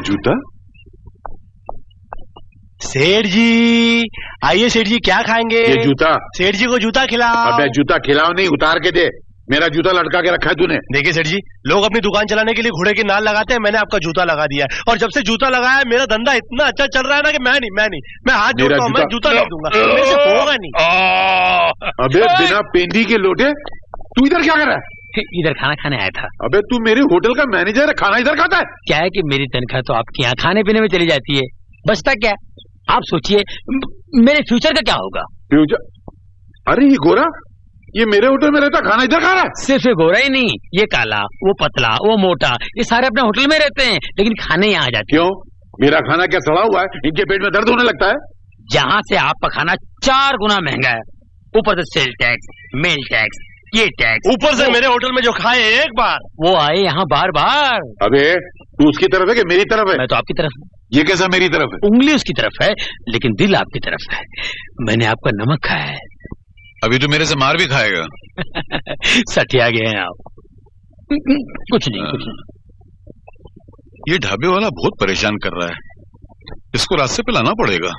जूता? सेठ जी आइए। सेठ जी क्या खाएंगे? ये जूता। सेठ जी को जूता खिलाओ। अबे जूता खिलाओ नहीं, उतार के दे। मेरा जूता लटका के रखा है तूने। देखिए सेठ जी, लोग अपनी दुकान चलाने के लिए घोड़े की नाल लगाते हैं, मैंने आपका जूता लगा दिया है। और जब से जूता लगाया है मेरा धंधा इतना अच्छा चल रहा है ना कि मैं हाथ जोड़ता हूँ, मैं जूता नहीं दूंगा, मेरे से होगा नहीं। अबे बिना पेंदी के लोटे, तू इधर क्या कर रहा है? इधर खाना खाने आया था। अबे तू मेरे होटल का मैनेजर है, खाना इधर खाता है? क्या है कि मेरी तनख्वाह तो आपके यहाँ खाने पीने में चली जाती है, बचता क्या? आप सोचिए मेरे फ्यूचर का क्या होगा? फ्यूचर? अरे ये गोरा, ये मेरे होटल में रहता, खाना इधर खा रहा है? सिर्फ ये गोरा ही नहीं, ये काला, वो पतला, वो मोटा, ये सारे अपने होटल में रहते हैं, लेकिन खाने यहाँ आ जाते हैं। क्यों? मेरा खाना क्या सड़ा हुआ है? इनके पेट में दर्द होने लगता है? जहाँ से आपका खाना 4 गुना महंगा है, ऊपर से सेल टैक्स, मेल टैक्स, ये टैक्स, ऊपर से मेरे होटल में जो खाए एक बार, वो आए यहाँ बार बार। अबे तू उसकी तरफ है कि मेरी तरफ है? मैं तो आपकी तरफ हूँ। ये कैसा मेरी तरफ है? उंगली उसकी तरफ है, लेकिन दिल आपकी तरफ है। मैंने आपका नमक खाया है। अभी तो मेरे से मार भी खाएगा। सठिया गए हैं आप। कुछ नहीं, कुछ नहीं। ये ढाबे वाला बहुत परेशान कर रहा है, इसको रास्ते पे लाना पड़ेगा।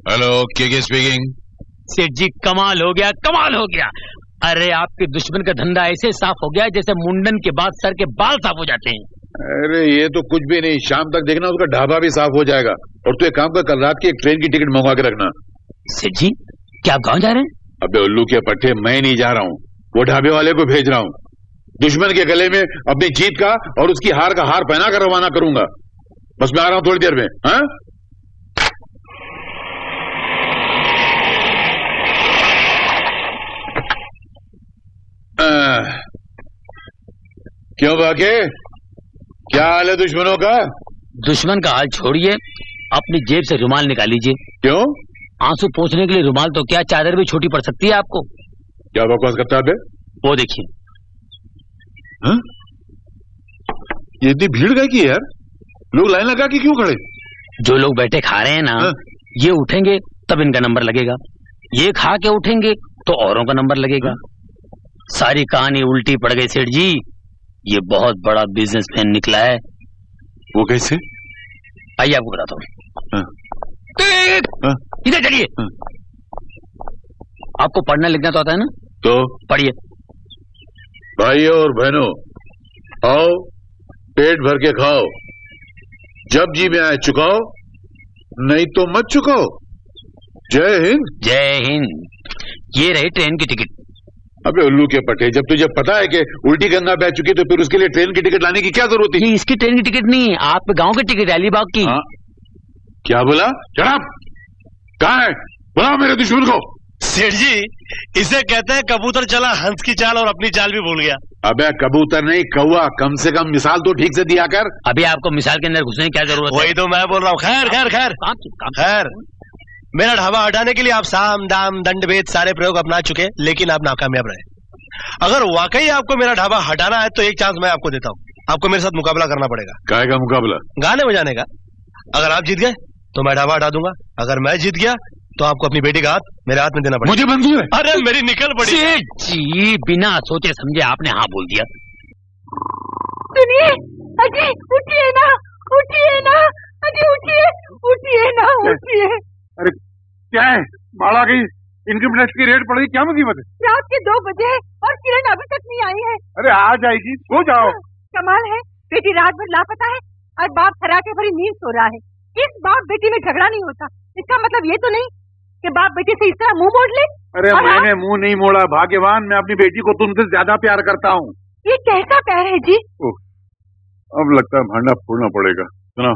हेलो, के स्पीकिंग। सेठ जी कमाल हो गया, कमाल हो गया। अरे आपके दुश्मन का धंधा ऐसे साफ हो गया जैसे मुंडन के बाद सर के बाल साफ हो जाते हैं। अरे ये तो कुछ भी नहीं, शाम तक देखना उसका ढाबा भी साफ हो जाएगा। और तू एक काम कर, कल रात की एक ट्रेन की टिकट मंगवा के रखना। सेठ जी क्या आप गांव जा रहे हैं? अबे उल्लू के पट्टे, मैं नहीं जा रहा हूँ, वो ढाबे वाले को भेज रहा हूँ। दुश्मन के गले में अपनी जीत का और उसकी हार का हार पहना कर रवाना करूंगा। बस मैं आ रहा हूँ थोड़ी देर में। हाँ क्यों बाके, क्या हाल है दुश्मनों का? दुश्मन का हाल छोड़िए, अपनी जेब से रुमाल निकाल लीजिए। क्यों? आंसू पोंछने के लिए रुमाल तो क्या, चादर भी छोटी पड़ सकती है आपको। क्या बकवास करता है बे? वो देखिए। हाँ? ये इतनी भीड़ गई की यार, लोग लाइन लगा के क्यों खड़े? जो लोग बैठे खा रहे हैं ना, हाँ? ये उठेंगे तब इनका नंबर लगेगा, ये खा के उठेंगे तो औरों का नंबर लगेगा। सारी कहानी उल्टी पड़ गई सेठ जी, ये बहुत बड़ा बिजनेसमैन निकला है। वो कैसे? आइए आपको बताता हूँ। हाँ? इधर चलिए। आपको पढ़ना लिखना तो आता है ना? तो पढ़िए। भाइयों और बहनों, आओ पेट भर के खाओ, जब जी में आए चुकाओ, नहीं तो मत चुकाओ। जय हिंद। जय हिंद। ये रही ट्रेन की टिकट। अबे उल्लू के पट्टे, जब तुझे पता है कि उल्टी गंगा बह चुकी तो फिर उसके लिए ट्रेन की टिकट लाने की क्या जरूरत है? ये इसकी ट्रेन की टिकट नहीं, आपके गांव की टिकट है, अलीबाग की। हाँ? क्या बोला? जनाब कहाँ है? बुलाओ मेरे दुश्मन को। सेठ जी इसे कहते हैं कबूतर चला हंस की चाल और अपनी चाल भी भूल गया। अबे कबूतर नहीं, कौवा। कम से कम मिसाल तो ठीक से दिया कर। अभी आपको मिसाल के अंदर घुसने की क्या जरूरत है? वही तो मैं बोल रहा हूँ। खैर खैर खैर खैर, मेरा ढाबा हटाने के लिए आप साम दाम दंड भेद सारे प्रयोग अपना चुके, लेकिन आप नाकामयाब रहे। अगर वाकई आपको मेरा ढाबा हटाना है तो एक चांस मैं आपको देता हूँ, आपको मेरे साथ मुकाबला करना पड़ेगा। काहे का मुकाबला? गाने बजाने का। अगर आप जीत गए तो मैं ढाबा हटा दूंगा, अगर मैं जीत गया तो आपको अपनी बेटी का हाथ मेरे हाथ में देना पड़ेगा। मुझे मंजूर है। अरे मेरी निकल पड़ी। सेठ जी बिना सोचे समझे आपने हाँ बोल दिया। सुनिए अजी, उठिए ना, उठिए ना अजी, उठिए, उठिए ना, उठिए। अरे क्या है? माला गई, इनकम टैक्स की रेट पड़ गई, क्या मुसीबत है? रात के 2 बजे और किरण अभी तक नहीं आई है। अरे आ जाएगी, सो जाओ। कमाल है, बेटी रात भर लापता है और बाप खराटे भरी नींद सो रहा है। इस बाप बेटी में झगड़ा नहीं होता, इसका मतलब ये तो नहीं कि बाप बेटे से इस तरह मुंह मोड़ ले। अरे मैंने मुंह नहीं मोड़ा, भाग्यवान, मैं अपनी बेटी को तुमसे ज्यादा प्यार करता हूँ। ये कैसा प्यार है जी? अब लगता है भांडा फोड़ना पड़ेगा। सुनो,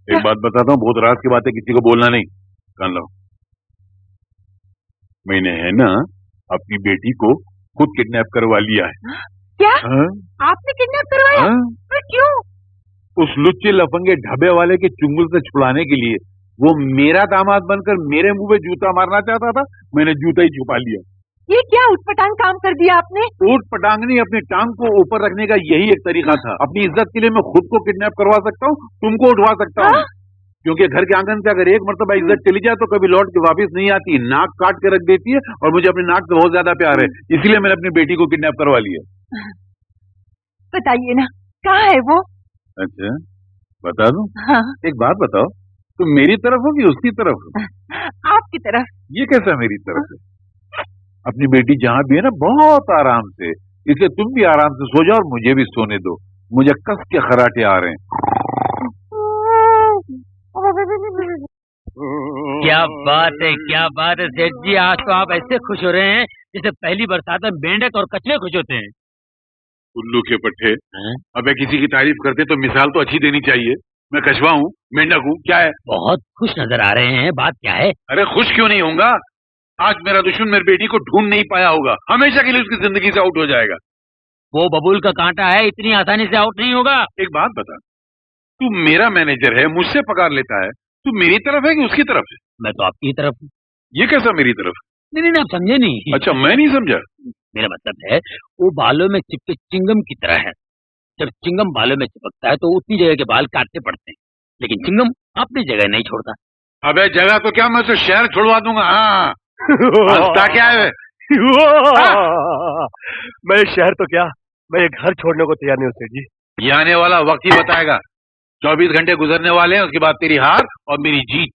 एक बात बताता हूँ, बहुत रात की बात है, किसी को बोलना नहीं। कान लो। मैंने है ना अपनी बेटी को खुद किडनैप करवा लिया है। क्या? हाँ? आपने किडनैप करवाया? हाँ? पर क्यों? उस लुच्चे लफंगे ढाबे वाले के चुंगल से छुड़ाने के लिए। वो मेरा दामाद बनकर मेरे मुंह पे जूता मारना चाहता था, मैंने जूता ही छुपा लिया। ये क्या उटपटांग काम कर दिया आपने? ऊट पटांग नहीं, अपनी टांग को ऊपर रखने का यही एक तरीका था। अपनी इज्जत के लिए मैं खुद को किडनैप करवा सकता हूँ, तुमको उठवा सकता हूँ। क्योंकि घर के आंगन से अगर एक मर्तबा इज्जत चली जाए तो कभी लौट के वापस नहीं आती। नाक काट के रख देती है, और मुझे अपनी नाक से बहुत ज्यादा प्यार है, इसलिए मैंने अपनी बेटी को किडनैप करवा लिया। बताइए ना, कहाँ है वो? अच्छा, बता दूं? हाँ, एक बात बताओ, तुम मेरी तरफ हो कि उसकी तरफ हो? आपकी तरफ। ये कैसा मेरी तरफ है? अपनी बेटी जहाँ भी है ना, बहुत आराम से, इसलिए तुम भी आराम से सो जाओ और मुझे भी सोने दो। मुझे कस के खराटे आ रहे हैं। क्या बात है सेठ जी, आज तो आप ऐसे खुश हो रहे हैं जैसे पहली बरसात में मेंढक और कछुए खुश होते हैं। उल्लू के पट्टे, अबे किसी की तारीफ करते तो मिसाल तो अच्छी देनी चाहिए। मैं कछुआ हूँ, मेंढक हूँ, क्या है? बहुत खुश नजर आ रहे हैं, बात क्या है? अरे खुश क्यों नहीं होऊंगा? आज मेरा दुश्मन मेरी बेटी को ढूंढ नहीं पाया होगा, हमेशा के लिए उसकी जिंदगी से आउट हो जाएगा। वो बबूल का कांटा है, इतनी आसानी से आउट नहीं होगा। एक बात बता, तू मेरा मैनेजर है, मुझसे पगार लेता है, तू मेरी तरफ है कि उसकी तरफ है? मैं तो आपकी तरफ हूँ। ये कैसा मेरी तरफ? नहीं, आप समझे नहीं। अच्छा, मैं नहीं समझा। मेरा मतलब है वो बालों में चिपके चिंगम की तरह है। जब चिंगम बालों में चिपकता है तो उतनी जगह के बाल काटने पड़ते हैं, लेकिन चिंगम अपनी जगह नहीं छोड़ता। अबे जगह तो क्या, मैं उसे शहर छुड़वा दूंगा। हाँ, हंसता क्या है? मैं शहर तो क्या, मैं ये घर छोड़ने को तैयार नहीं हूँ सेठ जी। ये आने वाला वक्त ही बताएगा। 24 घंटे गुजरने वाले हैं, उसके बाद तेरी हार और मेरी जीत।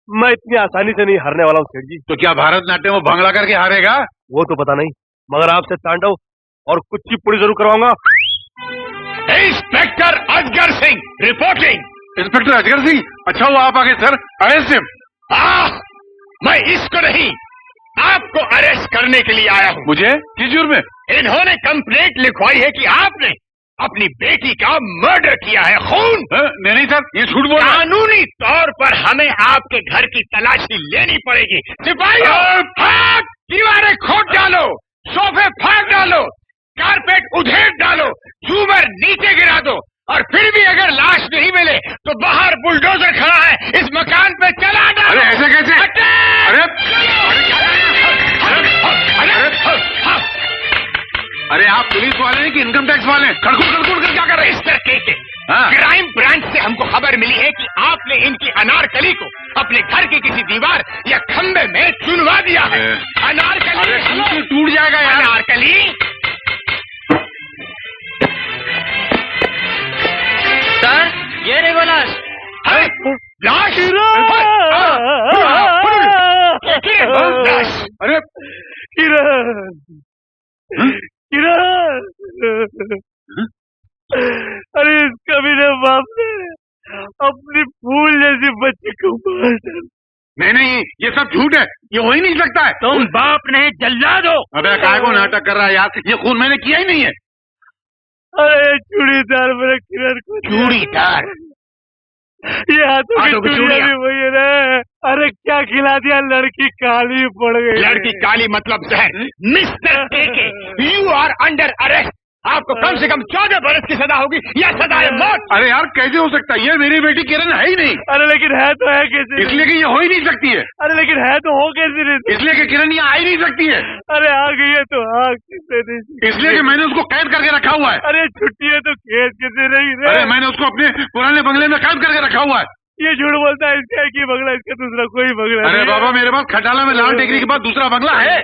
मैं इतनी आसानी से नहीं हारने वाला हूँ सेठ जी। तो क्या भारतनाट्यम वो भंगड़ा करके हारेगा? वो तो पता नहीं, मगर आपसे तांडव और कुचिपुड़ी जरूर करवाऊंगा। इंस्पेक्टर अजगर सिंह रिपोर्टिंग। इंस्पेक्टर अजगर सिंह, अच्छा वो आप आगे सर, अरेस्ट हिम। मैं इसको नहीं, आपको अरेस्ट करने के लिए आया हूँ। मुझे किस जुर्म में? इन्होंने कंप्लेंट लिखवाई है कि आपने अपनी बेटी का मर्डर किया है, खून। नहीं सर, ये झूठ बोल रहा है। कानूनी तौर पर हमें आपके घर की तलाशी लेनी पड़ेगी। सिपाहियों, हाथ दीवारें खोद डालो, सोफे फाड़ डालो, कारपेट उधेड़ डालो, झूमर नीचे गिरा दो, और फिर भी अगर लाश नहीं मिले तो बाहर बुलडोजर खड़ा है, इस मकान पे चला डालो। अरे ऐसे कैसे? अरे अरे आप पुलिस वाले हैं कि इनकम टैक्स वाले हैं? खड़खुड़ कर क्या कर रहे हैं? मिस्टर केके, हाँ। क्राइम ब्रांच से हमको खबर मिली है कि आपने इनकी अनारकली को अपने घर की किसी दीवार या खंबे में चुनवा दिया है। अनारकली अरे टूट जाएगा यार। अनारकली, सर ये रे वो लाश। लाश, लाश। अरे किरण, किरण, अरे इस कमीने बाप ने अपनी फूल जैसी बच्ची को मार डाला। नहीं, ये सब झूठ है, ये हो ही नहीं सकता है। तुम बाप नहीं जल्लाद हो। अबे काय को नाटक कर रहा है यार, ये खून मैंने किया ही नहीं है। अरे चूड़ीदार मेरे किरण को, चूड़ीदार, ये हाथों की चूड़ियां भी वही है ना। अरे क्या खिला दिया, लड़की काली पड़ गई। लड़की काली मतलब जहर। Mister KK, you are under arrest. आपको कम से कम 14 बरस की सजा होगी या सजा है मौत। अरे यार कैसे हो सकता है, ये मेरी बेटी किरण है ही नहीं। अरे लेकिन है तो है कैसे? इसलिए कि ये हो ही नहीं सकती है। अरे लेकिन है तो हो कैसे नहीं? इसलिए कि किरण यहाँ आ ही नहीं सकती है। अरे आ गई है तो आ कैसे नहीं? इसलिए कि मैंने उसको कैद करके रखा हुआ है। अरे छुट्टी है तो कैद कैसे नहीं रे? अरे मैंने उसको अपने पुराने बंगले में कैद करके रखा हुआ है। ये झूठ बोलता है, इसका एक ही बंगला, इसका दूसरा कोई बंगला अरे नहीं। बाबा, मेरे पास खटाला में लाल टेकरी के बाद दूसरा बंगला है।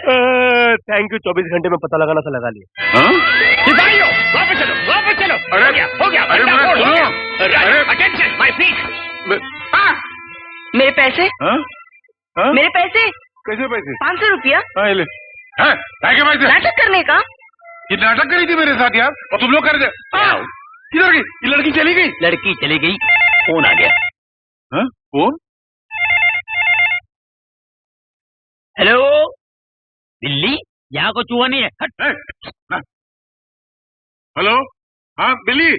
थैंक यू, 24 घंटे में पता लगाना था लगा लिया। हाँ? सिपाहियों, वापस चलो, वापस चलो। अरे, हो गया, अरे बंदा मेरा फोड़ हो गया। सुनो। अरे, अटेंशन, माय प्लीज। मेरे पैसे, हाँ? हाँ? मेरे पैसे, कैसे पैसे? 500 रुपया हाँ, ये ले। हैं? काय के पैसे? नाटक करने का। ये नाटक करी थी मेरे साथ यार, और तुम लोग कर रहे थे। किधर गई ये लड़की? चली गई। लड़की चली गई, फोन आ गया। हाँ? फोन? हेलो दिल्ली, यहाँ को चूहा नहीं है। हट। हेलो, हाँ बिल्ली,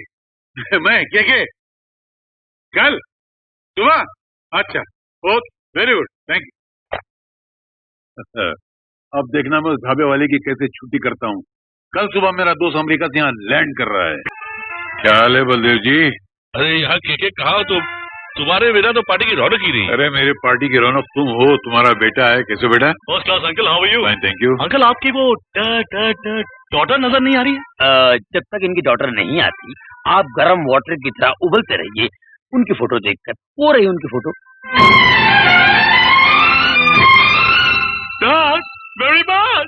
मैं के कल सुबह? अच्छा, बहुत वेरी गुड, थैंक यू। अब देखना मैं उस ढाबे वाले की कैसे छुट्टी करता हूँ। कल सुबह मेरा दोस्त अमेरिका से यहाँ लैंड कर रहा है। क्या हाल है बलदेव जी? अरे यहाँ के कहा हो तुम? तुम्हारे बिना तो पार्टी की रौनक ही नहीं। अरे मेरे पार्टी की रौनक तुम हो, तुम्हारा बेटा है। कैसे बेटा? First class uncle, how are you? Fine, thank you. Uncle आपकी वो डॉटर नजर नहीं आ रही है? जब तक इनकी डॉटर नहीं आती, आप गर्म वाटर की तरह उबलते रहिए। उनकी फोटो देखकर वो रही उनकी फोटो। Dad, very bad.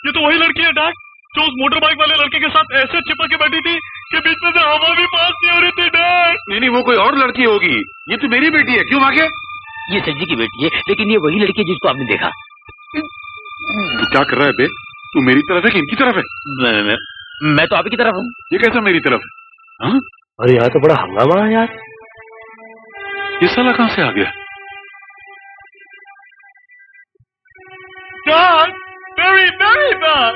ये तो वही लड़की है डैड, जो उस मोटर बाइक वाले लड़के के साथ ऐसे चिपक के बैठी थी के बीच में से हवा भी पास नहीं हो रही थी डैड। नहीं, वो कोई और लड़की होगी। ये तो मेरी बेटी है, क्यों भागे? ये सेठ जी की बेटी है, लेकिन ये वही लड़की है जिसको आपने देखा। तू क्या कर रहा है बे? तू मेरी तरफ है कि इनकी तरफ है? मैं तो आप ही की तरफ हूँ। ये कैसा मेरी तरफ है? हाँ? अरे यहाँ तो बड़ा हंगामा है यार। ये साला कहाँ से आ गया? Very very bad.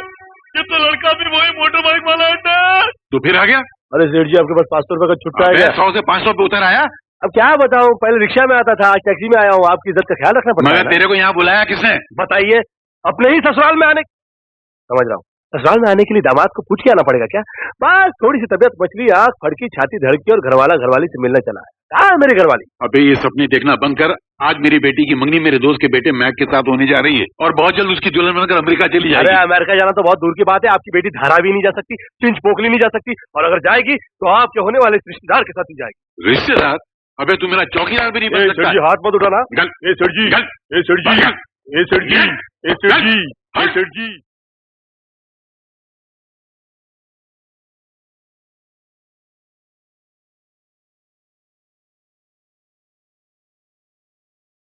ये तो लड़का फिर वही मोटर बाइक वाला है डैड। तो फिर आ गया? अरे सेठ जी आपके पास 500 रुपए का छुट्टा है क्या? 100 से 500 पे उतर आया? अब क्या बताऊं, पहले रिक्शा में आता था, आज टैक्सी में आया हूँ। आपकी इज्जत का ख्याल रखना पड़ता है मगर ना। तेरे को यहाँ बुलाया किसने? बताइए, अपने ही ससुराल में आने, समझ रहा हूँ, ससुराल में आने के लिए दामाद को पूछ के आना पड़ेगा क्या? बस थोड़ी सी तबीयत मचली, आंख फड़की, छाती धड़की और घरवाला घरवाली से मिलने चला है। कहाँ है मेरी घरवाली? अबे ये सपने देखना बंद कर। आज मेरी बेटी की मंगनी मेरे दोस्त के बेटे मैक के साथ होने जा रही है और बहुत जल्द उसकी दुल्हन बनकर अमेरिका चली अरे जाएगी। अमेरिका जाना तो बहुत दूर की बात है। आपकी बेटी धारा भी नहीं जा सकती, पिंच पोकली नहीं जा सकती, और अगर जाएगी तो आपके होने वाले रिश्तेदार के साथ ही जाएगी। रिश्तेदार? अबे तू मेरा चौकीदार भी नहीं बन सकता। सेठ जी हाथ मत उठाना। गल। ए सेठ जी, गल। ए सेठ जी, गल। ए सेठ जी, ए सेठ जी, ए सेठ जी।